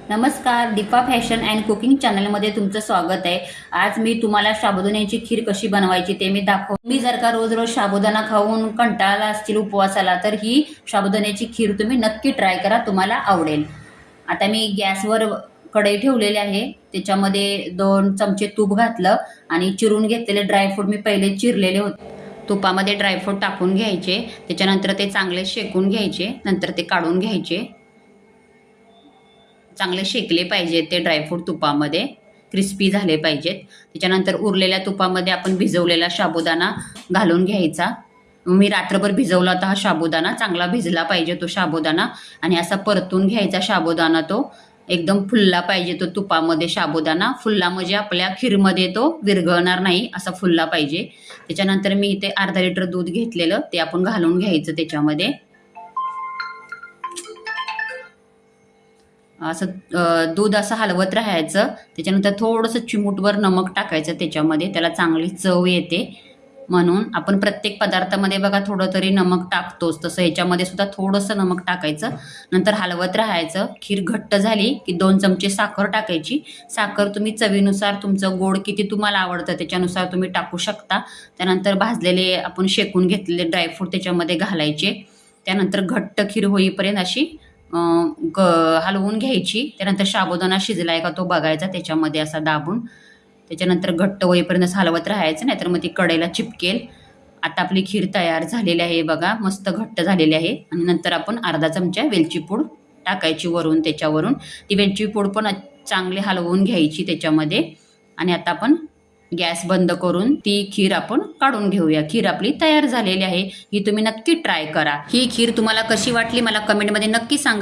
नमस्कार, Deepa fashion and cooking चॅनलमध्ये तुमचं स्वागत आहे। आज मी तुम्हाला साबुदाण्याची खीर कशी बनवायची ते मी दाखवते। मी जर का रोज रोज साबुदाणा खाऊन कंटाळला असतील उपवासाला तर ही साबुदाण्याची खीर तुम्ही नक्की ट्राय करा, तुम्हाला आवडेल। आता मी गॅसवर कढई ठेवलेली आहे, त्याच्यामध्ये 2 चमचे तूप घातलं आणि चिरून घेतलेले ड्रायफ्रूट मी पहिले चिरलेले होते। तुपामध्ये ड्रायफ्रूट टाकून घ्यायचे, त्याच्यानंतर ते चांगले शेकून घ्यायचे, नंतर ते काढून घ्यायचे। चांगले शेकले पाहिजेत ते ड्रायफ्रूट तुपामध्ये, क्रिस्पी झाले पाहिजेत। त्याच्यानंतर उरलेल्या तुपामध्ये आपण भिजवलेला साबुदाणा घालून घ्यायचा। मी रात्रभर भिजवला होता हा साबुदाणा, चांगला भिजला पाहिजे तो साबुदाणा आणि असा परतून घ्यायचा साबुदाणा। तो एकदम फुलला पाहिजे तो तुपामध्ये साबुदाणा, फुलला म्हणजे आपल्या खीरमध्ये तो विरघळणार नाही, असा फुलला पाहिजे। त्याच्यानंतर मी इथे अर्धा लिटर दूध घेतलेलं ते आपण घालून घ्यायचं त्याच्यामध्ये। असं दूध असं हलवत राहायचं। त्याच्यानंतर थोडंसं चिमूटभर नमक टाकायचं त्याच्यामध्ये, त्याला चांगली चव येते म्हणून। आपण प्रत्येक पदार्थामध्ये बघा थोडं तरी नमक टाकतोच, तसं ह्याच्यामध्ये सुद्धा थोडंसं नमक टाकायचं। नंतर हलवत राहायचं। खीर घट्ट झाली की 2 चमचे साखर टाकायची। साखर तुम्ही चवीनुसार, तुमचं गोड किती तुम्हाला आवडतं त्याच्यानुसार तुम्ही टाकू शकता। त्यानंतर भाजलेले आपण शेकून घेतलेले ड्रायफ्रूट त्याच्यामध्ये घालायचे। त्यानंतर घट्ट खीर होईपर्यंत अशी हलवून घ्यायची। त्यानंतर साबुदाणा शिजलाय का तो बघायचा त्याच्यामध्ये असा दाबून। त्याच्यानंतर घट्ट होईपर्यंत हलवत राहायचं, नाहीतर मग ती कढईला चिपकेल। आता आपली खीर तयार झालेली आहे बघा, मस्त घट्ट झालेली आहे। आणि नंतर आपण अर्धा चमचा वेलची पूड टाकायची वरून, त्याच्यावरून ती वेलची पूड पण चांगली हलवून घ्यायची त्याच्यामध्ये। आणि आता आपण गॅस बंद करून ती खीर आपण काढून घेऊया। खीर आपली तयार झालेली आहे, ही तुम्ही नक्की ट्राय करा। ही खीर तुम्हाला कशी वाटली मला कमेंटमध्ये नक्की सांगा।